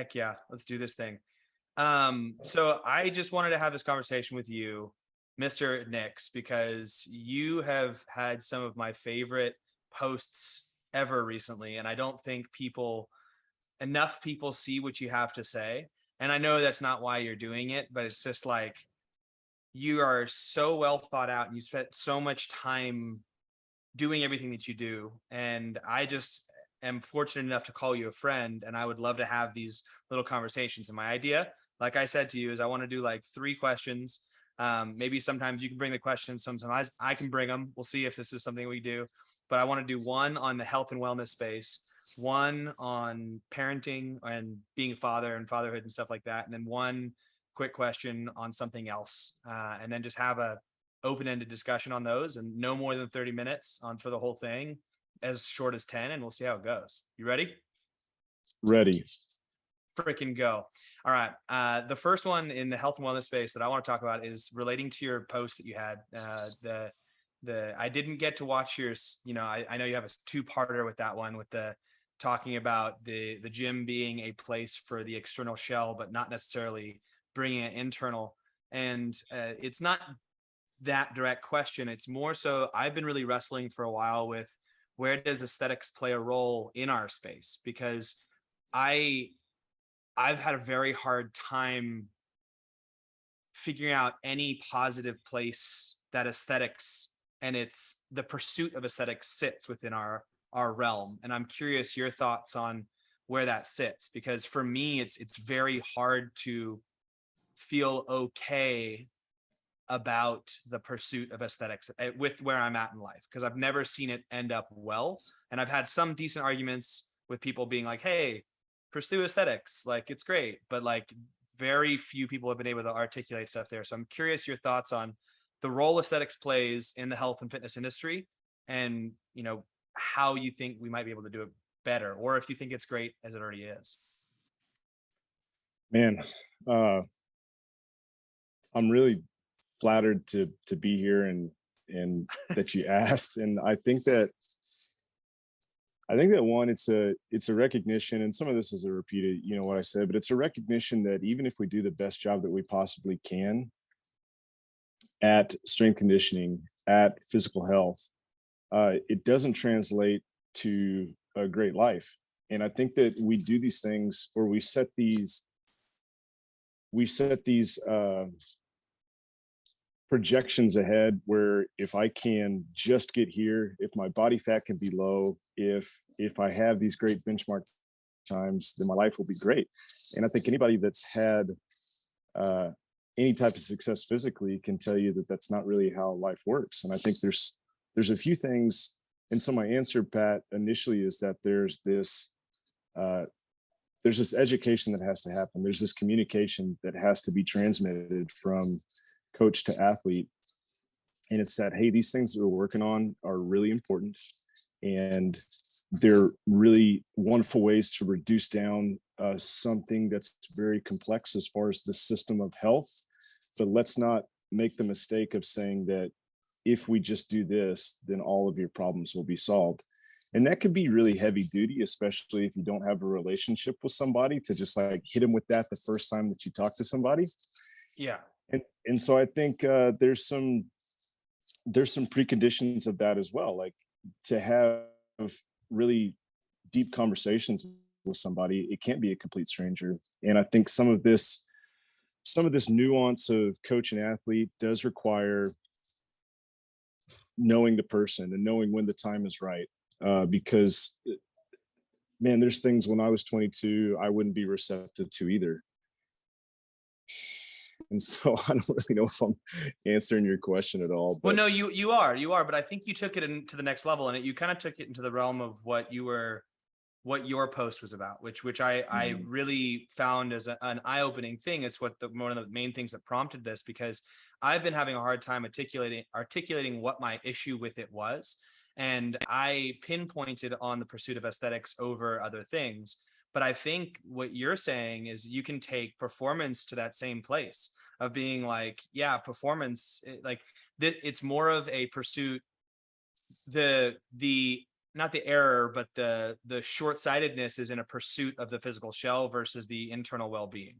Heck yeah, let's do this thing. So I just wanted to have this conversation with you, Mr. Nix, because you have had some of my favorite posts ever recently, and I don't think enough people see what you have to say. And I know that's not why you're doing it, but it's just like you are so well thought out and you spent so much time doing everything that you do. And I just am fortunate enough to call you a friend, and I would love to have these little conversations. And my idea, like I said to you, is I want to do like 3 questions. Maybe sometimes you can bring the questions, sometimes I can bring them. We'll see if this is something we do. But I want to do one on the health and wellness space, one on parenting and being a father and fatherhood and stuff like that, and then one quick question on something else, and then just have a open-ended discussion on those, and no more than 30 minutes on for the whole thing, as short as 10, and we'll see how it goes. You ready? Ready. Freaking go. All right. The first one in the health and wellness space that I want to talk about is relating to your post that you had. I didn't get to watch yours. I know you have a two-parter with that one, with the talking about the gym being a place for the external shell, but not necessarily bringing it internal. And it's not that direct question. It's more so I've been really wrestling for a while with where does aesthetics play a role in our space, because I've had a very hard time figuring out any positive place that aesthetics and it's the pursuit of aesthetics sits within our realm. And I'm curious your thoughts on where that sits, because for me it's very hard to feel okay about the pursuit of aesthetics with where I'm at in life, because I've never seen it end up well. And I've had some decent arguments with people being like, hey, pursue aesthetics, like it's great, but like very few people have been able to articulate stuff there. So I'm curious your thoughts on the role aesthetics plays in the health and fitness industry, and how you think we might be able to do it better, or if you think it's great as it already is. Man, I'm really flattered to be here and that you asked. And I think that one, it's a recognition, and some of this is a repeated, what I said, but it's a recognition that even if we do the best job that we possibly can at strength conditioning, at physical health, it doesn't translate to a great life. And I think that we do these things, or we set these projections ahead, where if I can just get here, if my body fat can be low, if I have these great benchmark times, then my life will be great. And I think anybody that's had any type of success physically can tell you that that's not really how life works. And I think there's a few things. And so my answer, Pat, initially is that there's this education that has to happen. There's this communication that has to be transmitted from coach to athlete. And it's that, hey, these things that we're working on are really important, and they're really wonderful ways to reduce down something that's very complex as far as the system of health. But let's not make the mistake of saying that if we just do this, then all of your problems will be solved. And that could be really heavy duty, especially if you don't have a relationship with somebody, to just like hit them with that the first time that you talk to somebody. Yeah. And so I think there's some preconditions of that as well, like to have really deep conversations with somebody. It can't be a complete stranger. And I think some of this nuance of coach and athlete does require knowing the person and knowing when the time is right. Because man, there's things when I was 22, I wouldn't be receptive to either. And so I don't really know if I'm answering your question at all. But... Well, no, you are, but I think you took it into the next level, and you kind of took it into the realm of what your post was about, which I really found as an eye-opening thing. It's one of the main things that prompted this, because I've been having a hard time articulating what my issue with it was. And I pinpointed on the pursuit of aesthetics over other things. But I think what you're saying is you can take performance to that same place of being like, yeah, performance, like it's more of a pursuit. The not the error, but the short-sightedness is in a pursuit of the physical shell versus the internal well-being,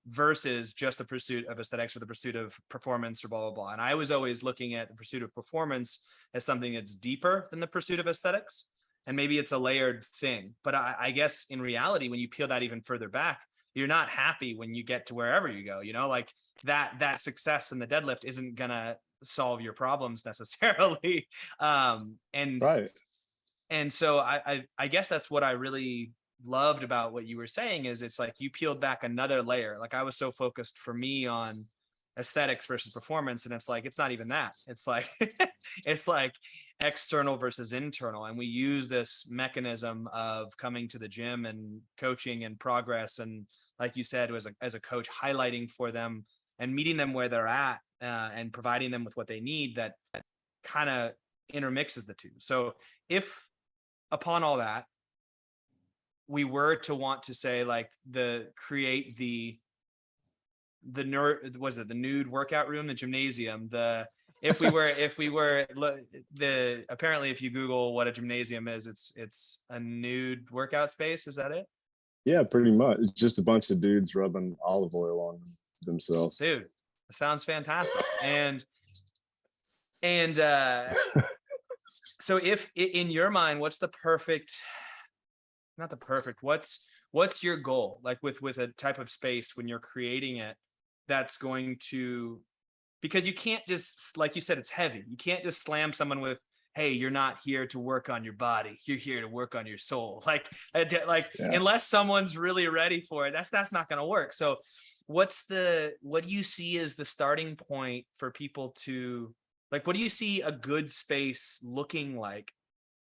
versus just the pursuit of aesthetics or the pursuit of performance or blah, blah, blah. And I was always looking at the pursuit of performance as something that's deeper than the pursuit of aesthetics. And maybe it's a layered thing, but I guess in reality, when you peel that even further back, you're not happy when you get to wherever you go, like that success in the deadlift isn't gonna solve your problems necessarily. And Right. and so I guess that's what I really loved about what you were saying, is it's like you peeled back another layer. Like I was so focused for me on aesthetics versus performance, and it's like it's not even that. It's like it's like external versus internal, and we use this mechanism of coming to the gym and coaching and progress, and like you said, as a coach, highlighting for them and meeting them where they're at, and providing them with what they need, that kind of intermixes the two. So if upon all that we were to want to say like create the was it the nude workout room, the gymnasium, if we were apparently if you Google what a gymnasium is, it's a nude workout space. Is that it? Yeah, pretty much. It's just a bunch of dudes rubbing olive oil on themselves. Dude, that sounds fantastic. And so if in your mind, what's the perfect, not the perfect, what's your goal, like with a type of space when you're creating it, that's going to, because you can't just, like you said, it's heavy. You can't just slam someone with, hey, you're not here to work on your body, you're here to work on your soul. Like yeah. Unless someone's really ready for it, that's not going to work. So what do you see as the starting point for people to, like, what do you see a good space looking like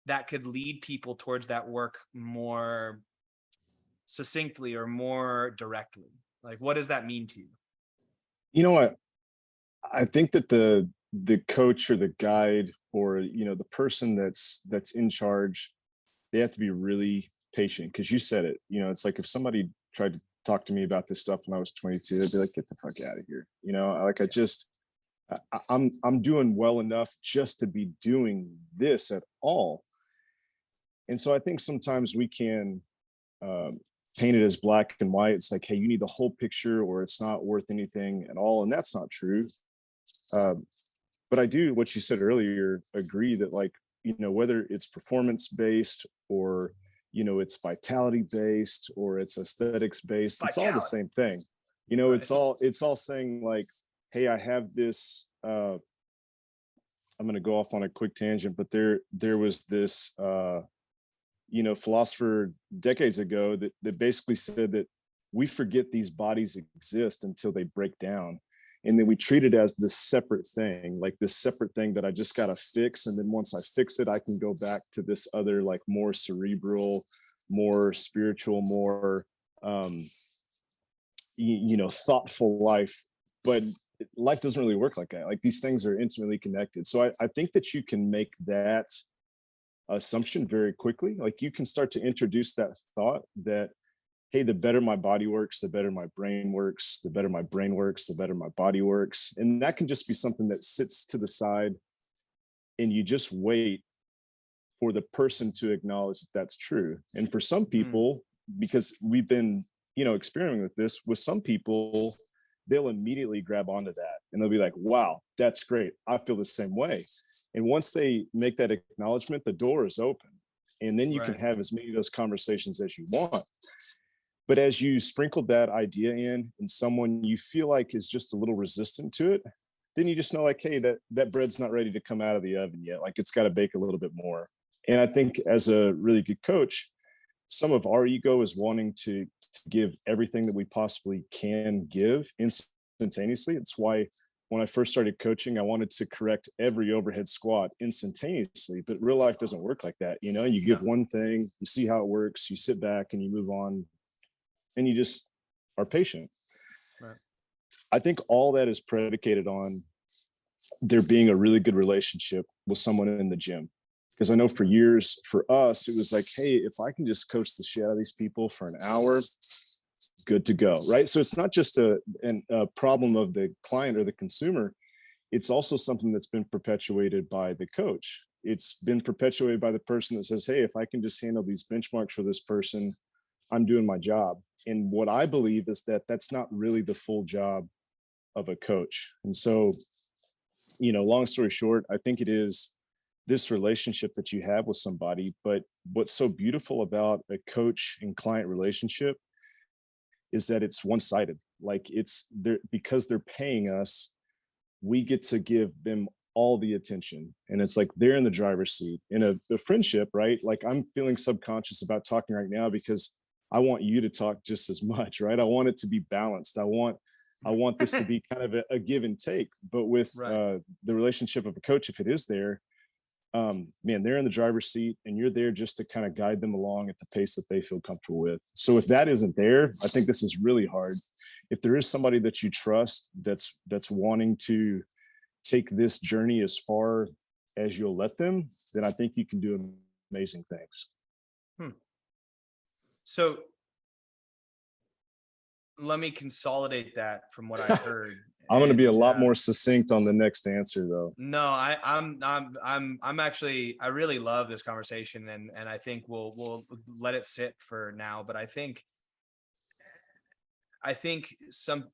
that could lead people towards that work more succinctly or more directly? Like, what does that mean to you? You know what? I think that the coach or the guide or the person that's in charge, they have to be really patient, because you said it. It's like if somebody tried to talk to me about this stuff when I was 22, they'd be like, "Get the fuck out of here!" I'm doing well enough just to be doing this at all. And so I think sometimes we can paint it as black and white. It's like, hey, you need the whole picture or it's not worth anything at all. And that's not true. But I do, what you said earlier, agree that, like, whether it's performance based or, it's vitality based or it's aesthetics based, it's all the same thing. Right. It's all saying like, hey, I have this, I'm going to go off on a quick tangent, but there was this, philosopher decades ago that basically said that we forget these bodies exist until they break down. And then we treat it as this separate thing, like this separate thing that I just got to fix. And then once I fix it, I can go back to this other, like, more cerebral, more spiritual, more, thoughtful life. But life doesn't really work like that. Like, these things are intimately connected. So I think that you can make that assumption very quickly. Like, you can start to introduce that thought that, hey, the better my body works, the better my brain works, the better my brain works, the better my body works. And that can just be something that sits to the side, and you just wait for the person to acknowledge that that's true. And for some people, because we've been, experimenting with this, with some people, they'll immediately grab onto that and they'll be like, wow, that's great. I feel the same way. And once they make that acknowledgement, the door is open. And then you can have as many of those conversations as you want. But as you sprinkle that idea in, and someone you feel like is just a little resistant to it, then you just know, like, hey, that bread's not ready to come out of the oven yet. Like, it's got to bake a little bit more. And I think as a really good coach, some of our ego is wanting to give everything that we possibly can give instantaneously. It's why when I first started coaching, I wanted to correct every overhead squat instantaneously, but real life doesn't work like that. You give one thing, you see how it works, you sit back and you move on, and you just are patient. Right. I think all that is predicated on there being a really good relationship with someone in the gym. Because I know for years, for us, it was like, hey, if I can just coach the shit out of these people for an hour, good to go, right? So it's not just a problem of the client or the consumer. It's also something that's been perpetuated by the coach. it's been perpetuated by the person that says, hey, if I can just handle these benchmarks for this person, I'm doing my job. And what I believe is that that's not really the full job of a coach. And so, long story short, I think it is this relationship that you have with somebody. But what's so beautiful about a coach and client relationship is that it's one-sided. Like, it's there because they're paying us, we get to give them all the attention, and it's like they're in the driver's seat. In a friendship, right? Like, I'm feeling subconscious about talking right now because I want you to talk just as much, right? I want it to be balanced. I want this to be kind of a give and take. But with Right. the relationship of a coach, if it is there, man, they're in the driver's seat, and you're there just to kind of guide them along at the pace that they feel comfortable with. So if that isn't there, I think this is really hard. If there is somebody that you trust that's wanting to take this journey as far as you'll let them, then I think you can do amazing things. Hmm. So let me consolidate that from what I heard. I'm going to be a And lot more succinct on the next answer, though. no, I'm actually, I really love this conversation, and I think we'll let it sit for now. But I think some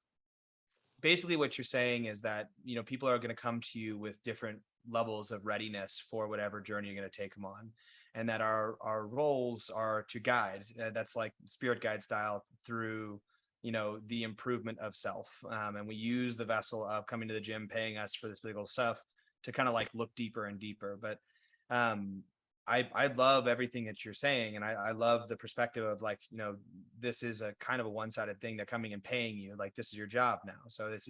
basically what you're saying is that, people are going to come to you with different levels of readiness for whatever journey you're going to take them on, and that our roles are to guide. That's like spirit guide style through the improvement of self, and we use the vessel of coming to the gym paying us for this legal stuff to kind of like look deeper and deeper. But um I love everything that you're saying, and I love the perspective of like, this is a kind of a one-sided thing. They're coming and paying you, like, this is your job now, so this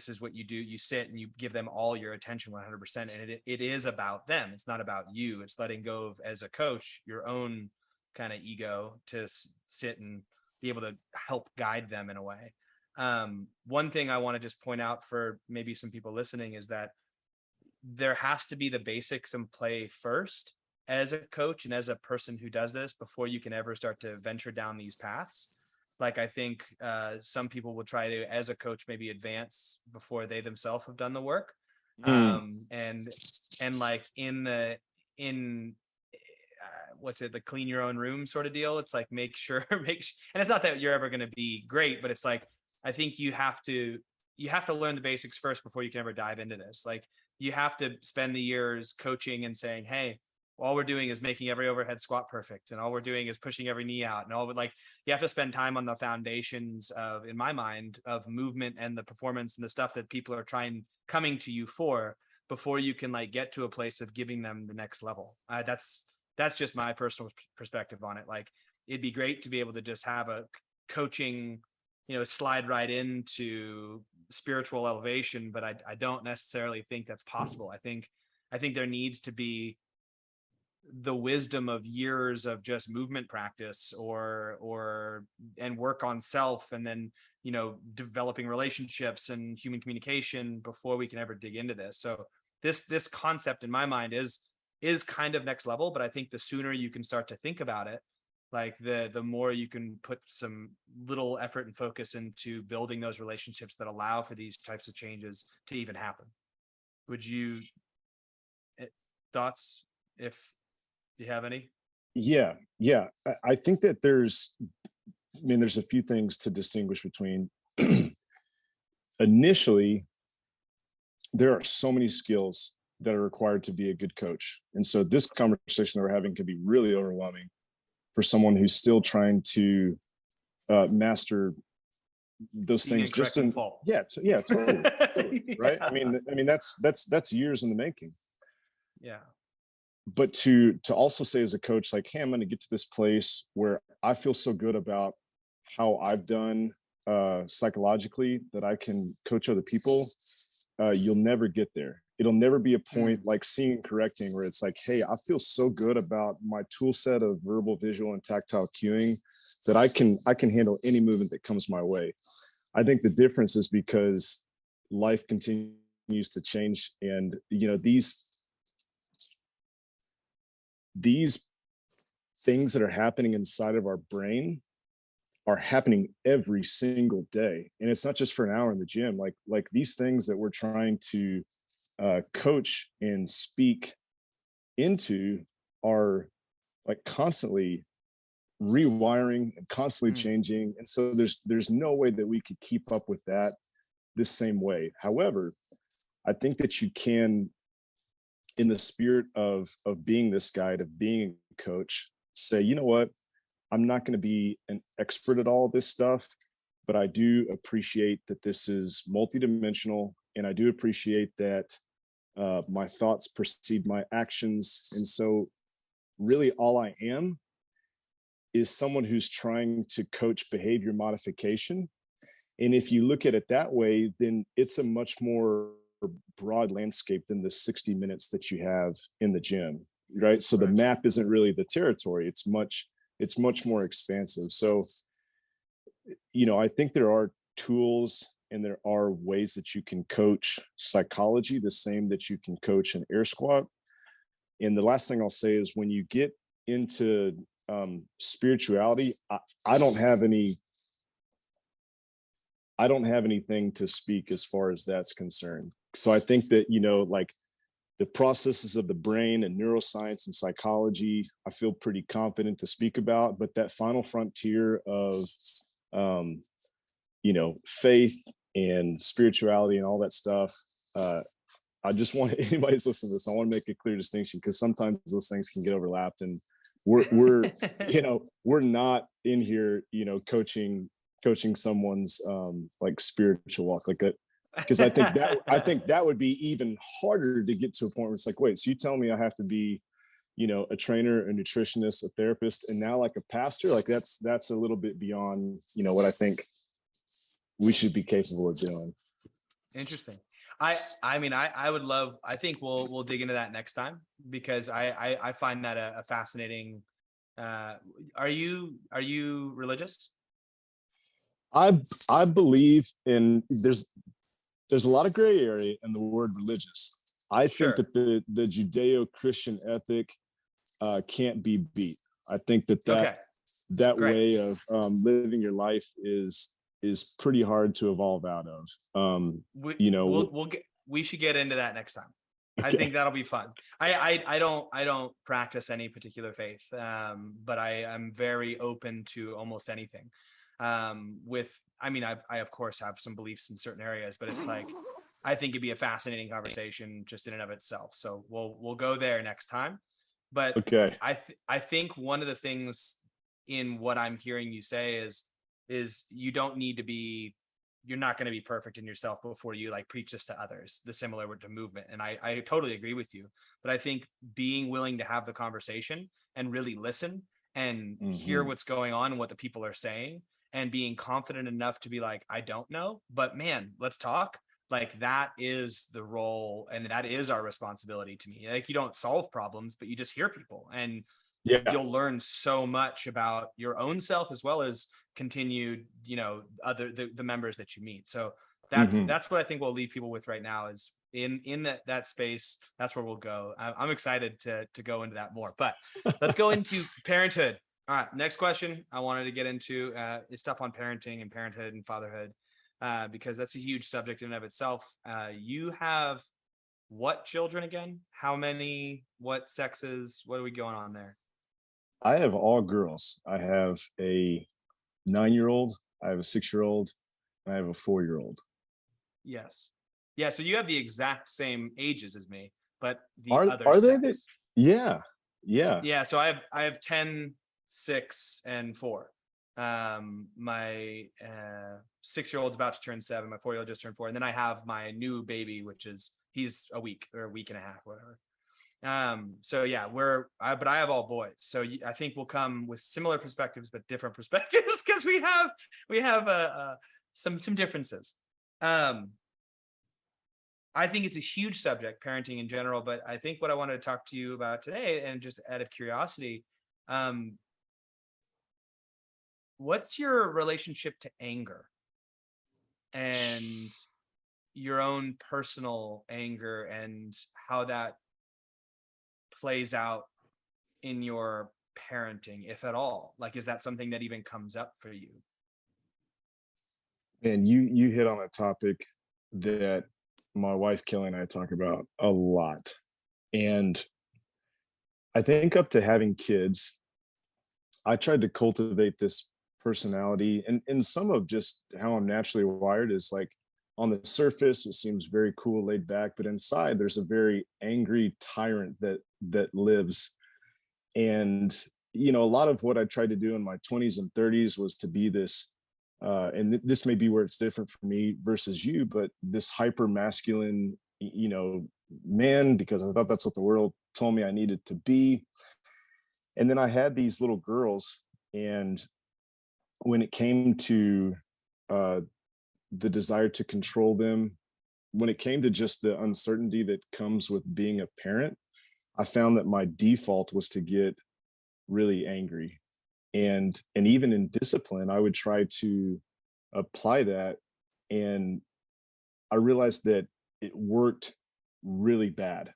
is what you do. You sit and you give them all your attention 100%, and it is about them. It's not about you. It's letting go of, as a coach, your own kind of ego to sit and be able to help guide them in a way. One thing I want to just point out for maybe some people listening is that there has to be the basics in play first as a coach and as a person who does this before you can ever start to venture down these paths. Like, I think some people will try to, as a coach, maybe advance before they themselves have done the work. Mm. And like in what's it, the clean your own room sort of deal. It's like, make sure, and it's not that you're ever going to be great, but it's like, I think you have to learn the basics first before you can ever dive into this. Like, you have to spend the years coaching and saying, hey, all we're doing is making every overhead squat perfect, and all we're doing is pushing every knee out, and all, like, you have to spend time on the foundations of, in my mind, of movement and the performance and the stuff that people are coming to you for, before you can like get to a place of giving them the next level. That's just my personal perspective on it. Like, it'd be great to be able to just have a coaching, slide right into spiritual elevation, but I don't necessarily think that's possible. I think there needs to be the wisdom of years of just movement practice, or and work on self, and then developing relationships and human communication before we can ever dig into this. So this concept, in my mind, is kind of next level, but I think the sooner you can start to think about it, like, the more you can put some little effort and focus into building those relationships that allow for these types of changes to even happen. Would you thoughts, if you have any? Yeah, yeah. I think that there's a few things to distinguish between. Initially, there are so many skills that are required to be a good coach. And so this conversation that we're having can be really overwhelming for someone who's still trying to master those Seeing things and just correcting in, fault. yeah, yeah, totally, totally, right? Yeah. I mean that's years in the making. Yeah. But to also say as a coach, like, hey, I'm going to get to this place where I feel so good about how I've done psychologically that I can coach other people. You'll never get there. It'll never be a point like seeing and correcting where it's like, hey, I feel so good about my tool set of verbal, visual, and tactile cueing that I can handle any movement that comes my way. I think the difference is because life continues to change, and these things that are happening inside of our brain are happening every single day, and it's not just for an hour in the gym. Like these things that we're trying to coach and speak into are like constantly rewiring and constantly Mm, changing. And so there's no way that we could keep up with that this same way. However, I think that you can, in the spirit of being this guide, of being a coach, say, you know what, I'm not going to be an expert at all this stuff, but I do appreciate that this is multidimensional, and I do appreciate that my thoughts precede my actions. And so, really, all I am is someone who's trying to coach behavior modification. And if you look at it that way, then it's a much more broad landscape than the 60 minutes that you have in the gym, right? So the right. map isn't really the territory. It's much more expansive. So, I think there are tools and there are ways that you can coach psychology the same that you can coach an air squat. And the last thing I'll say is, when you get into spirituality, I don't have anything to speak as far as that's concerned. So I think that, like the processes of the brain and neuroscience and psychology, I feel pretty confident to speak about. But that final frontier of, faith and spirituality and all that stuff, I just want anybody's listening to this, I want to make a clear distinction, because sometimes those things can get overlapped, and we're we're not in here, coaching someone's like spiritual walk like that, because I think that would be even harder to get to a point where it's like, wait, so you tell me I have to be, a trainer, a nutritionist, a therapist, and now like a pastor? Like that's a little bit beyond, what I think we should be capable of doing. Interesting. I mean, I would love, I think we'll dig into that next time, because I find that a fascinating, are you religious? I believe in, there's a lot of gray area in the word religious. I think Sure. that the Judeo-Christian ethic can't be beat. I think that Okay, that great. way of living your life is pretty hard to evolve out of. We You know, we should get into that next time. I think okay, that'll be fun. I don't practice any particular faith, but I am very open to almost anything. I mean, I of course have some beliefs in certain areas, but it's like, I think it'd be a fascinating conversation just in and of itself. So we'll go there next time. But okay. I think one of the things in what I'm hearing you say is you don't need to be, you're not going to be perfect in yourself before you like preach this to others, the similar to movement. And I totally agree with you, but I think being willing to have the conversation and really listen and hear Hmm. what's going on and what the people are saying, and being confident enough to be like, I don't know, but man, let's talk. Like, that is the role, and that is our responsibility. To me, like, you don't solve problems, but you just hear people, and Yeah. you'll learn so much about your own self, as well as continued, other the members that you meet. So Hmm. that's what I think we'll leave people with right now, is in that space. That's where we'll go. I'm excited to go into that more, but let's go into parenthood. All right, next question I wanted to get into is stuff on parenting and parenthood and fatherhood, because that's a huge subject in and of itself. You have what children again? How many? What sexes? What are we going on there? I have all girls. I have a 9-year-old, I have a 6-year-old, and I have a 4-year-old. Yes. Yeah, so you have the exact same ages as me, but the Are other are they the? sex. Yeah, yeah. Yeah, so I have 10, 6, and 4. My 6-year-old's about to turn 7, my 4-year-old just turned 4, and then I have my new baby, which is he's a week or a week and a half, whatever. So yeah, but I have all boys, so I think we'll come with similar perspectives but different perspectives, because we have some differences. um I think it's a huge subject, parenting in general, but I think what I wanted to talk to you about today, and just out of curiosity, um what's your relationship to anger, and your own personal anger, and how that plays out in your parenting, if at all? Like, is that something that even comes up for you? And you hit on a topic that my wife Kelly and I talk about a lot. And I think up to having kids, I tried to cultivate this personality, and some of just how I'm naturally wired is like on the surface it seems very cool, laid back, but inside there's a very angry tyrant that lives. And a lot of what I tried to do in my 20s and 30s was to be this this may be where it's different for me versus you, but this hyper masculine, man, because I thought that's what the world told me I needed to be. And then I had these little girls, and when it came to uh, the desire to control them, when it came to just the uncertainty that comes with being a parent, I found that my default was to get really angry. And even in discipline, I would try to apply that, and I realized that it worked really bad.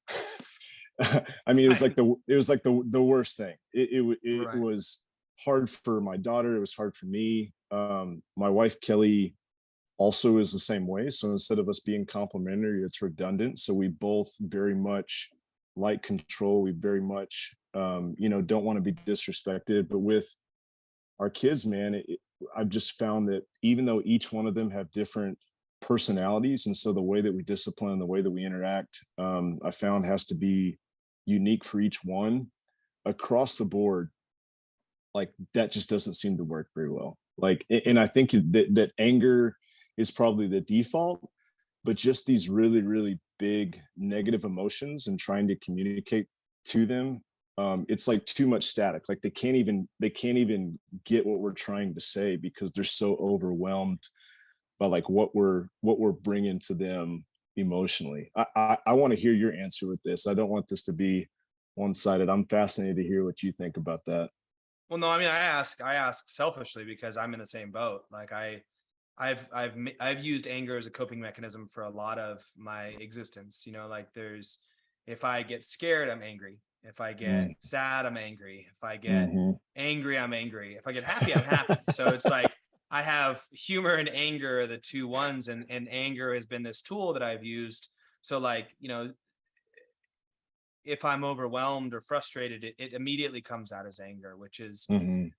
I mean, Right. it was like the worst thing. It Right. was hard for my daughter. It was hard for me. My wife Kelly also is the same way. So instead of us being complementary, it's redundant. So we both very much like control. We very much, don't want to be disrespected. But with our kids, man, I've just found that even though each one of them have different personalities, and so the way that we discipline, the way that we interact, I found has to be unique for each one across the board. Like that just doesn't seem to work very well. Like, and I think that anger is probably the default, but just these really, really big negative emotions and trying to communicate to them, it's like too much static. Like they can't even get what we're trying to say because they're so overwhelmed by like what we're bringing to them emotionally. I want to hear your answer with this. I don't want this to be one-sided. I'm fascinated to hear what you think about that. Well, no, I mean, I ask selfishly because I'm in the same boat. Like I've used anger as a coping mechanism for a lot of my existence. Like if I get scared, I'm angry. If I get Mm, sad, I'm angry. If I get mhm, angry, I'm angry. If I get happy, I'm happy. So it's like I have humor and anger are the two ones, and anger has been this tool that I've used. So like, if I'm overwhelmed or frustrated, it immediately comes out as anger, mhm.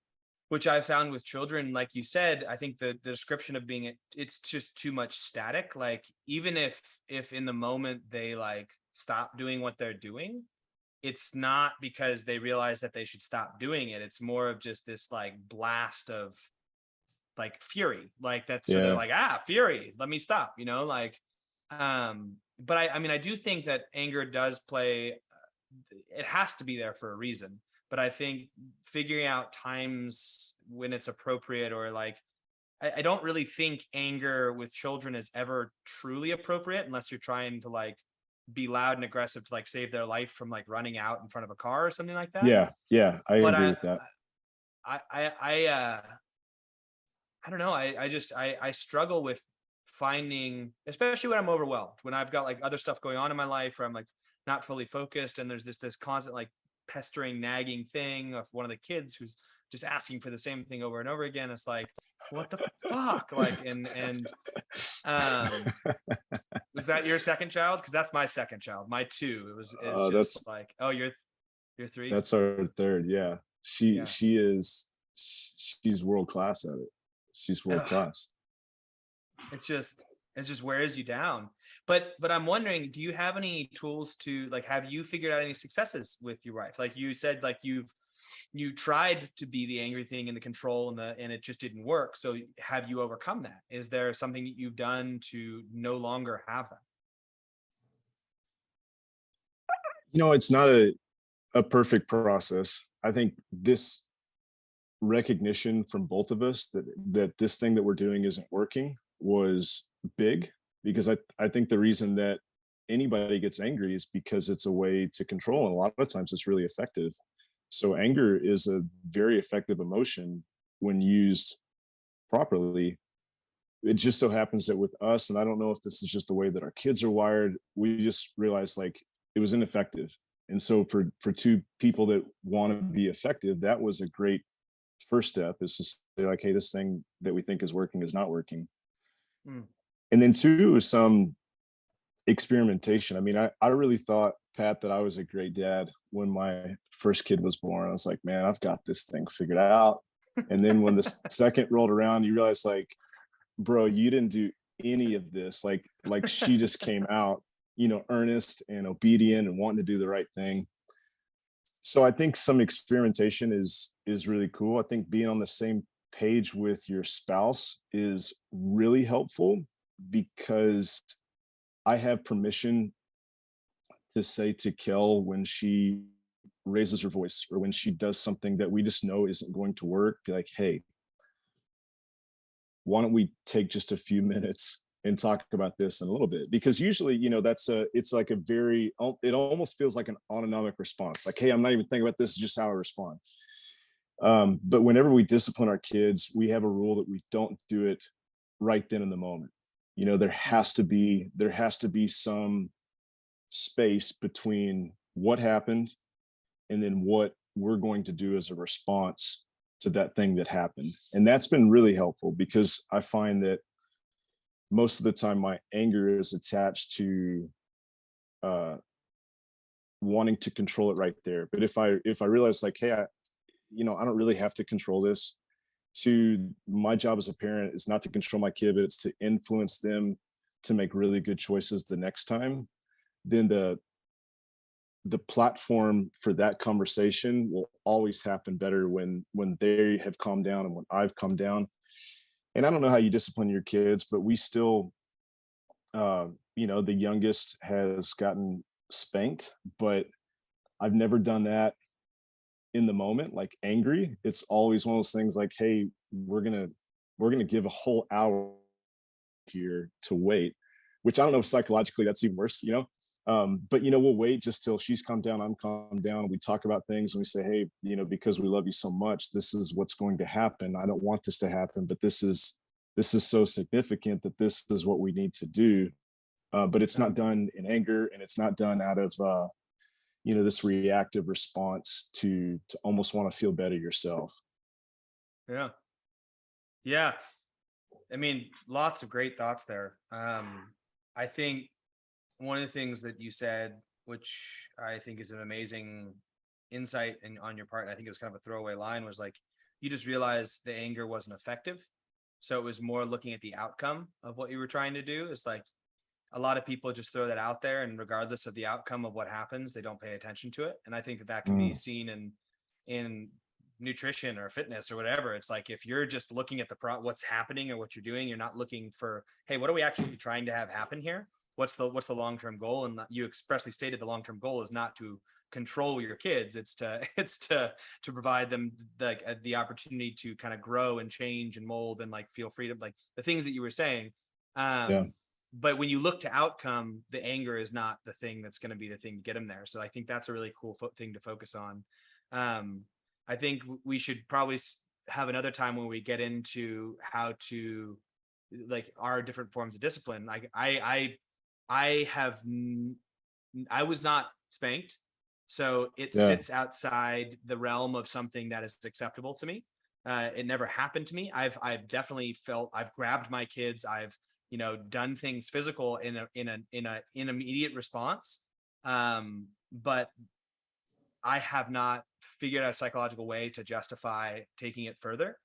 which I found with children, like you said. I think the description of being it's just too much static. Like even if in the moment they like stop doing what they're doing, it's not because they realize that they should stop doing it. It's more of just this like blast of like fury, like that. So they're Yeah. like, fury, let me stop, like, but I mean, I do think that anger does play, it has to be there for a reason. But I think figuring out times when it's appropriate, or like, I don't really think anger with children is ever truly appropriate unless you're trying to like be loud and aggressive to like save their life from like running out in front of a car or something like that. Yeah. Yeah. I But agree with that. I don't know. I struggle with finding, especially when I'm overwhelmed, when I've got like other stuff going on in my life where I'm like not fully focused, and there's this constant like pestering, nagging thing of one of the kids who's just asking for the same thing over and over again. It's like, what the fuck? Like, and um, was that your second child? Because that's my second child. My two. It's just That's like, oh, you're three. that's our third. Yeah. She Yeah. she is she's world class at it. She's world Ugh. class. It's just it just wears you down. But I'm wondering, do you have any tools to like, have you figured out any successes with your wife? Like you said, like you tried to be the angry thing and the control and it just didn't work. So have you overcome that? Is there something that you've done to no longer have that? It's not a perfect process. I think this recognition from both of us that this thing that we're doing isn't working was big, because I think the reason that anybody gets angry is because it's a way to control, and a lot of times it's really effective. So anger is a very effective emotion when used properly. It just so happens that with us, and I don't know if this is just the way that our kids are wired, we just realized like it was ineffective. And so for two people that want to be effective, that was a great first step, is to say like, hey, this thing that we think is working is not working. Mm, And then two is some experimentation. I mean, I really thought Pat, that I was a great dad when my first kid was born. I was like, man, I've got this thing figured out. And then when the second rolled around, you realize like, bro, you didn't do any of this. Like she just came out, earnest and obedient and wanting to do the right thing. So I think some experimentation is really cool. I think being on the same page with your spouse is really helpful because I have permission to say to Kel when she raises her voice or when she does something that we just know isn't going to work, be like, hey, why don't we take just a few minutes and talk about this in a little bit? Because usually, it's like a very, it almost feels like an autonomic response. Like, hey, I'm not even thinking about this, it's just how I respond. But whenever we discipline our kids, we have a rule that we don't do it right then in the moment. There has to be some space between what happened and then what we're going to do as a response to that thing that happened. And that's been really helpful because I find that most of the time my anger is attached to wanting to control it right there. But if I realize like, hey, I don't really have to control this. My job as a parent is not to control my kid, but it's to influence them to make really good choices the next time. Then the platform for that conversation will always happen better when they have calmed down and when I've calmed down. And I don't know how you discipline your kids, but we still, the youngest has gotten spanked, but I've never done that in the moment, like angry. It's always one of those things like, hey, we're gonna give a whole hour here to wait, which I don't know if psychologically that's even worse, but we'll wait just till she's calmed down, I'm calmed down. We talk about things and we say, hey, because we love you so much, this is what's going to happen. I don't want this to happen, but this is so significant that this is what we need to do. But it's not done in anger, and it's not done out of this reactive response to almost want to feel better yourself. Yeah. Yeah. I mean, lots of great thoughts there. I think one of the things that you said, which I think is an amazing insight on your part, and I think it was kind of a throwaway line, was like, you just realized the anger wasn't effective. So it was more looking at the outcome of what you were trying to do. It's like a lot of people just throw that out there, and regardless of the outcome of what happens, they don't pay attention to it. And I think that can be seen in nutrition or fitness or whatever. It's like, if you're just looking at what's happening or what you're doing, you're not looking for, hey, what are we actually trying to have happen here? What's the long-term goal? And you expressly stated the long-term goal is not to control your kids. It's to provide them the opportunity to kind of grow and change and mold and like feel freedom, like the things that you were saying. Yeah. But when you look to outcome, the anger is not the thing that's going to be the thing to get them there. So I think that's a really cool thing to focus on. I think we should probably have another time when we get into how to, like, our different forms of discipline. Like I was not spanked, so it Yeah. sits outside the realm of something that is acceptable to me. It never happened to me. I've definitely felt, I've grabbed my kids. I've done things physical in an immediate response. But I have not figured out a psychological way to justify taking it further,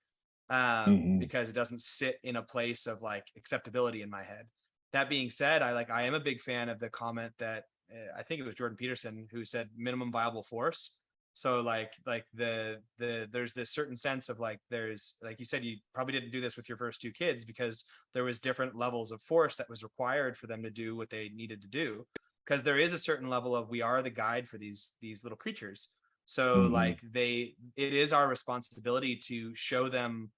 Mm-hmm. because it doesn't sit in a place of like acceptability in my head. That being said, I am a big fan of the comment that I think it was Jordan Peterson who said minimum viable force. So there's this certain sense of like, there's, like you said, you probably didn't do this with your first two kids because there was different levels of force that was required for them to do what they needed to do, because there is a certain level of, we are the guide for these little creatures. So Mm-hmm. it is our responsibility to show them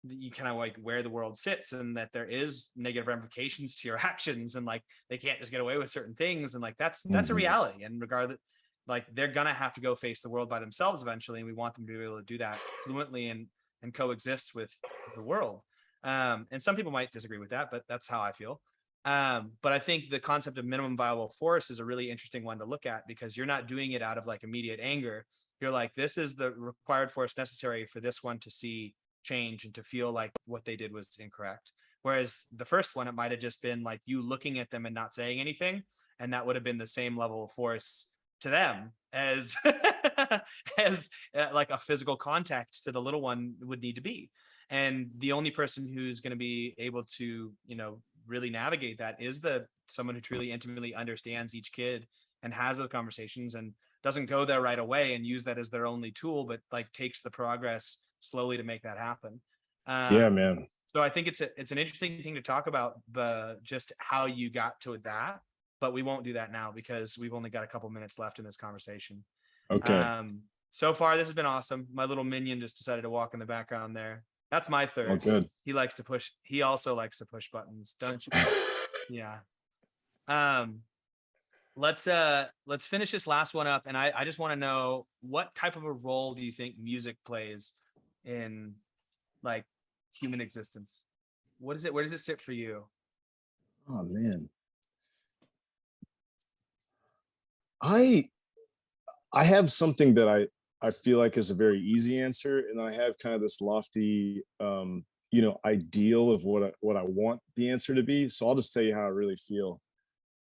you kind of like where the world sits, and that there is negative ramifications to your actions, and like they can't just get away with certain things, and like that's a Mm-hmm. reality. And regardless, like they're gonna have to go face the world by themselves eventually, and we want them to be able to do that fluently and coexist with the world. And some people might disagree with that, but that's how I feel. But I think the concept of minimum viable force is a really interesting one to look at, because you're not doing it out of like immediate anger. You're like, this is the required force necessary for this one to see change and to feel like what they did was incorrect. Whereas the first one, it might have just been like you looking at them and not saying anything, and that would have been the same level of force to them as as like a physical contact to the little one would need to be. And the only person who's going to be able to, you know, really navigate that is the someone who truly intimately understands each kid and has those conversations and doesn't go there right away and use that as their only tool, but like takes the progress slowly to make that happen. Yeah, um man. so I think it's an interesting thing to talk about, the just how you got to that, but we won't do that now because we've only got a couple minutes left in this conversation. Okay. So far this has been awesome. My little minion just decided to walk in the background there. That's my Oh, third. good. He also likes to push buttons, don't you? Yeah. um let's finish this last one up, and I just want to know, what type of a role do you think music plays in like human existence? What is it? Where does it sit for you? Oh man. I I have something that I feel like is a very easy answer, and I have kind of this lofty, ideal of what I want the answer to be. So I'll just tell you how I really feel.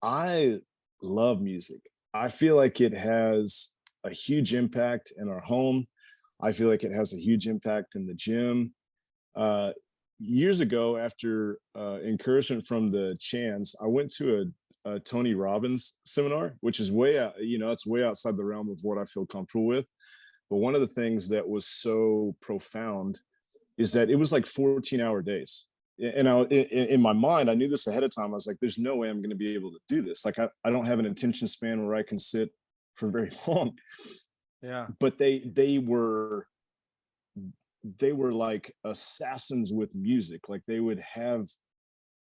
I love music. I feel like it has a huge impact in our home. I feel like it has a huge impact in the gym. Uh, Years ago, after encouragement from the Chans, I went to a Tony Robbins seminar, which is way out, it's way outside the realm of what I feel comfortable with. But one of the things that was so profound is that it was like 14-hour days. And in my mind, I knew this ahead of time. I was like, there's no way I'm going to be able to do this. Like, I don't have an attention span where I can sit for very long. Yeah. But they were like assassins with music. Like, they would have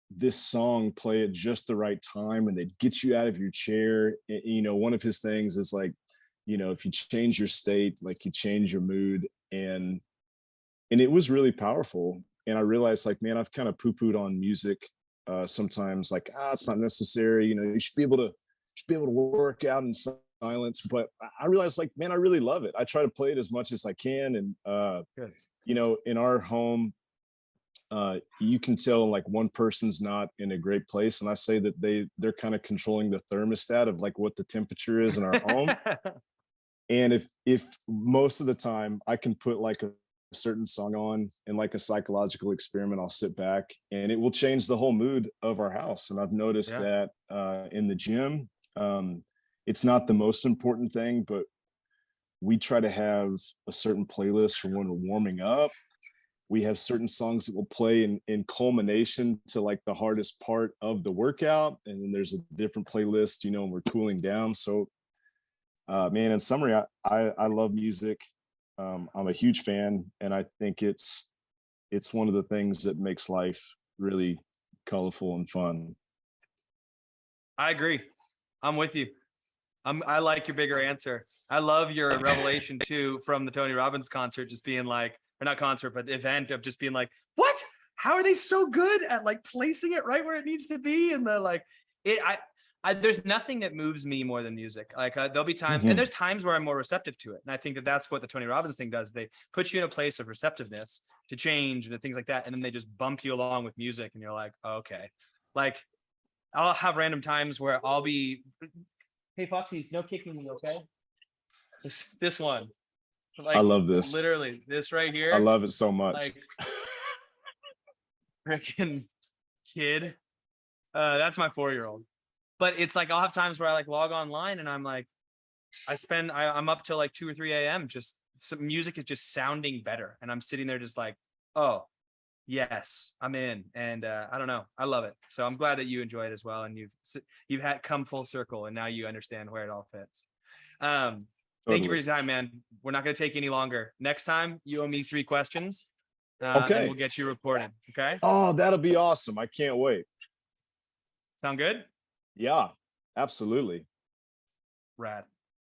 this song play at just the right time and they'd get you out of your chair. One of his things is like, if you change your state, like you change your mood. And it was really powerful. And I realized, like, man, I've kind of poo-pooed on music sometimes, like, it's not necessary. You should be able to work out in silence. But I realized, like, man, I really love it. I try to play it as much as I can. And Good. in our home, you can tell like one person's not in a great place, and I say that they're kind of controlling the thermostat of like what the temperature is in our home. And if most of the time I can put like a certain song on, and like a psychological experiment, I'll sit back and it will change the whole mood of our house. And I've noticed Yeah. that in the gym, it's not the most important thing, but we try to have a certain playlist for when we're warming up. We have certain songs that will play in culmination to like the hardest part of the workout, and then there's a different playlist, when we're cooling down. So man, in summary, I love music. I'm a huge fan, and I think it's one of the things that makes life really colorful and fun. I agree. I'm with you. I like your bigger answer. I love your revelation too from the Tony Robbins concert, just being like, or not concert, but event of just being like, what? How are they so good at like placing it right where it needs to be? And the like, there's nothing that moves me more than music. Like there'll be times, and Mhm. there's times where I'm more receptive to it. And I think that that's what the Tony Robbins thing does. They put you in a place of receptiveness to change and things like that. And then they just bump you along with music. And you're like, oh, okay. Like I'll have random times where I'll be, hey, Foxy's no kicking me, okay? This one. I Like love this. literally this right I here, love it so much. like freaking kid. That's my 4-year-old. But it's like I'll have times where I like log online and I'm like, I'm up till like 2 or 3 a.m. Just some music is just sounding better. And I'm sitting there just like, oh, yes, I'm in. And I don't know. I love it. So I'm glad that you enjoy it as well. And you've had come full circle and now you understand where it all fits. Thank you for Totally. your time, man. We're not going to take any longer. Next time you owe me 3 questions and we'll Okay. get you reported. Okay. Oh, that'll be awesome. I can't wait. Sound good? Yeah, absolutely. Rad.